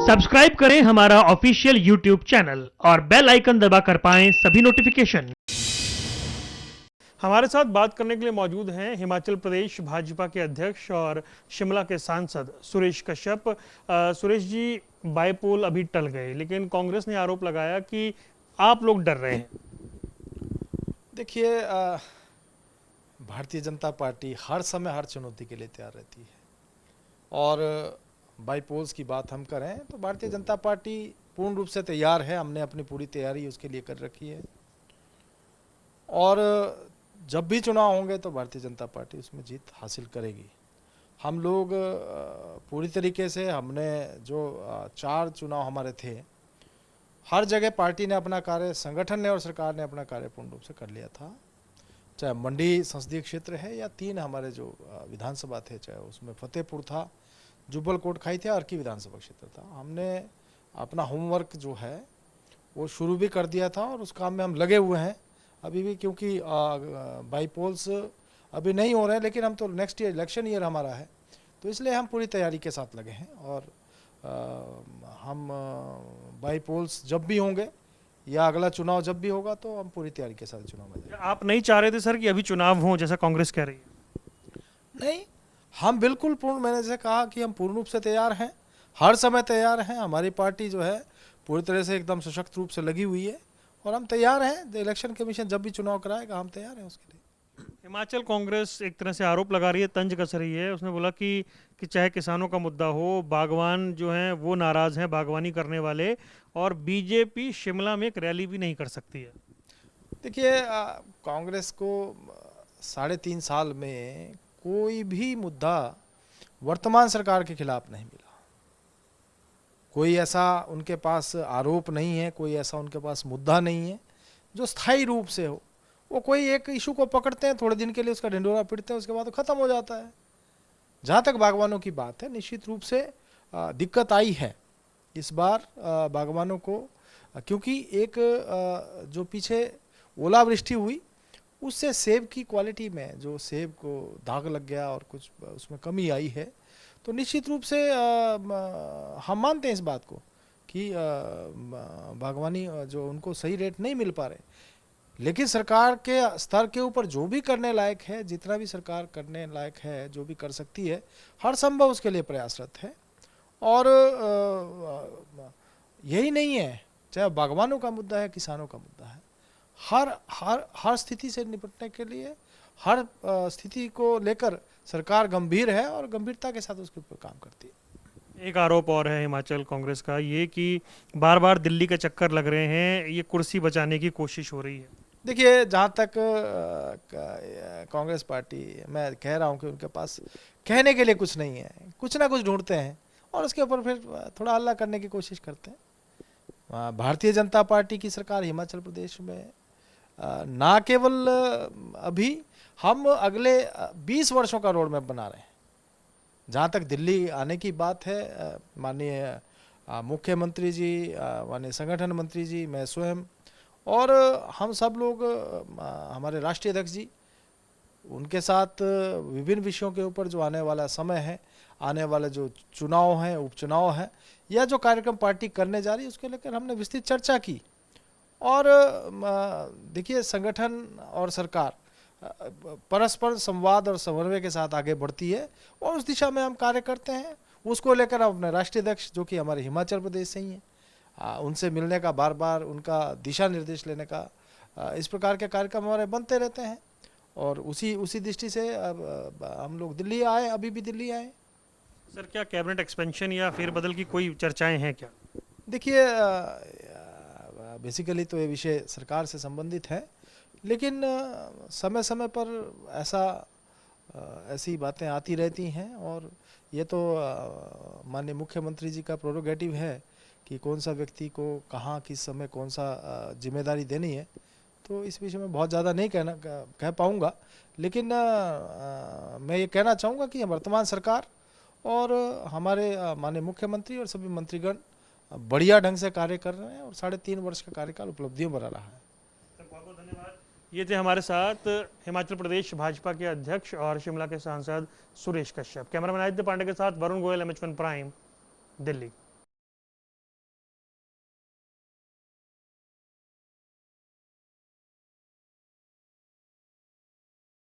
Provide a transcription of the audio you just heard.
Subscribe करें हमारा official YouTube channel और बेल आइकन दबाकर पाएं सभी नोटिफिकेशन। हमारे साथ बात करने के लिए मौजूद हैं हिमाचल प्रदेश भाजपा के अध्यक्ष और शिमला के सांसद सुरेश कश्यप। सुरेश जी, बाईपोल अभी टल गए, लेकिन कांग्रेस ने आरोप लगाया कि आप लोग डर रहे हैं। देखिए, भारतीय जनता पार्टी हर समय हर चुनौती के लिए तैयार रहती है और बाईपोल्स की बात हम करें तो भारतीय जनता पार्टी पूर्ण रूप से तैयार है। हमने अपनी पूरी तैयारी उसके लिए कर रखी है और जब भी चुनाव होंगे तो भारतीय जनता पार्टी उसमें जीत हासिल करेगी। हम लोग पूरी तरीके से हमने जो 4 चुनाव हमारे थे, हर जगह पार्टी ने अपना कार्य, संगठन ने और सरकार ने अपना कार्य पूर्ण रूप से कर लिया था। चाहे मंडी संसदीय क्षेत्र है या 3 हमारे जो विधानसभा थे, चाहे उसमें फतेहपुर था, जुब्बल कोटखाई थे, अर्की विधानसभा क्षेत्र था। हमने अपना होमवर्क जो है वो शुरू भी कर दिया था और उस काम में हम लगे हुए हैं अभी भी, क्योंकि बाईपोल्स अभी नहीं हो रहे हैं, लेकिन हम तो नेक्स्ट ईयर इलेक्शन ईयर हमारा है, तो इसलिए हम पूरी तैयारी के साथ लगे हैं और हम बाईपोल्स जब भी होंगे या अगला चुनाव जब भी होगा तो हम पूरी तैयारी के साथ चुनाव में जाएंगे। आप नहीं चाह रहे थे सर कि अभी चुनाव हो, जैसा कांग्रेस कह रही है? नहीं, हम बिल्कुल मैंने जैसे कहा कि हम पूर्ण रूप से तैयार हैं, हर समय तैयार हैं। हमारी पार्टी जो है पूरी तरह से एकदम सशक्त रूप से लगी हुई है और हम तैयार हैं। इलेक्शन कमीशन जब भी चुनाव कराएगा हम तैयार हैं उसके लिए। हिमाचल कांग्रेस एक तरह से आरोप लगा रही है, तंज कस रही है। उसने बोला कि चाहे किसानों का मुद्दा हो, बागवान जो हैं वो नाराज हैं, बागवानी करने वाले, और बीजेपी शिमला में एक रैली भी नहीं कर सकती है। देखिए, कांग्रेस को 3.5 साल में कोई भी मुद्दा वर्तमान सरकार के खिलाफ नहीं मिला। कोई ऐसा उनके पास आरोप नहीं है, कोई ऐसा उनके पास मुद्दा नहीं है जो स्थायी रूप से हो। वो कोई एक इशू को पकड़ते हैं, थोड़े दिन के लिए उसका ढिंडोरा पीटते हैं, उसके बाद वो ख़त्म हो जाता है। जहाँ तक बागवानों की बात है, निश्चित रूप से दिक्कत आई है इस बार बागवानों को, क्योंकि एक जो पीछे ओलावृष्टि हुई उससे सेब की क्वालिटी में जो सेब को दाग लग गया और कुछ उसमें कमी आई है। तो निश्चित रूप से हम मानते हैं इस बात को कि बागवानी जो उनको सही रेट नहीं मिल पा रहे, लेकिन सरकार के स्तर के ऊपर जो भी करने लायक है, जितना भी सरकार करने लायक है, जो भी कर सकती है, हर संभव उसके लिए प्रयासरत है। और यही नहीं है, चाहे बागवानों का मुद्दा है, किसानों का मुद्दा है, हर स्थिति से निपटने के लिए, हर स्थिति को लेकर सरकार गंभीर है और गंभीरता के साथ उसके ऊपर काम करती है। एक आरोप और है हिमाचल कांग्रेस का, ये कि बार बार दिल्ली के चक्कर लग रहे हैं, ये कुर्सी बचाने की कोशिश हो रही है। देखिए, जहाँ तक कांग्रेस पार्टी, मैं कह रहा हूँ कि उनके पास कहने के लिए कुछ नहीं है, कुछ ना कुछ ढूंढते हैं और उसके ऊपर फिर थोड़ा हल्ला करने की कोशिश करते हैं। भारतीय जनता पार्टी की सरकार हिमाचल प्रदेश में ना केवल अभी, हम अगले 20 वर्षों का रोड मैप बना रहे हैं। जहाँ तक दिल्ली आने की बात है, माननीय मुख्यमंत्री जी, माननीय संगठन मंत्री जी, मैं स्वयं और हम सब लोग, हमारे राष्ट्रीय अध्यक्ष जी, उनके साथ विभिन्न विषयों के ऊपर जो आने वाला समय है, आने वाले जो चुनाव हैं, उपचुनाव हैं, या जो कार्यक्रम पार्टी करने जा रही है, उसके लेकर हमने विस्तृत चर्चा की। और देखिए, संगठन और सरकार परस्पर संवाद और समन्वय के साथ आगे बढ़ती है और उस दिशा में हम कार्य करते हैं। उसको लेकर हम अपने राष्ट्रीय अध्यक्ष, जो कि हमारे हिमाचल प्रदेश से ही हैं, उनसे मिलने का, बार बार उनका दिशा निर्देश लेने का, इस प्रकार के कार्यक्रम हमारे बनते रहते हैं और उसी दृष्टि से हम लोग दिल्ली आए, अभी भी दिल्ली आए। सर, क्या कैबिनेट एक्सपेंशन या फेरबदल की कोई चर्चाएं हैं क्या? देखिए, बेसिकली तो ये विषय सरकार से संबंधित है, लेकिन समय समय पर ऐसी बातें आती रहती हैं और ये तो माननीय मुख्यमंत्री जी का प्रोरोगेटिव है कि कौन सा व्यक्ति को कहाँ किस समय कौन सा जिम्मेदारी देनी है। तो इस विषय में बहुत ज़्यादा नहीं कह पाऊँगा, लेकिन मैं ये कहना चाहूँगा कि वर्तमान सरकार और हमारे माननीय मुख्यमंत्री और सभी मंत्रीगण बढ़िया ढंग से कार्य कर रहे हैं और 3.5 वर्ष का कार्यकाल उपलब्धियों भरा रहा है। बहुत बहुत धन्यवाद। ये थे हमारे साथ हिमाचल प्रदेश भाजपा के अध्यक्ष और शिमला के सांसद सुरेश कश्यप। कैमरामैन आदित्य पांडे के साथ वरुण गोयल, MH1 प्राइम, दिल्ली।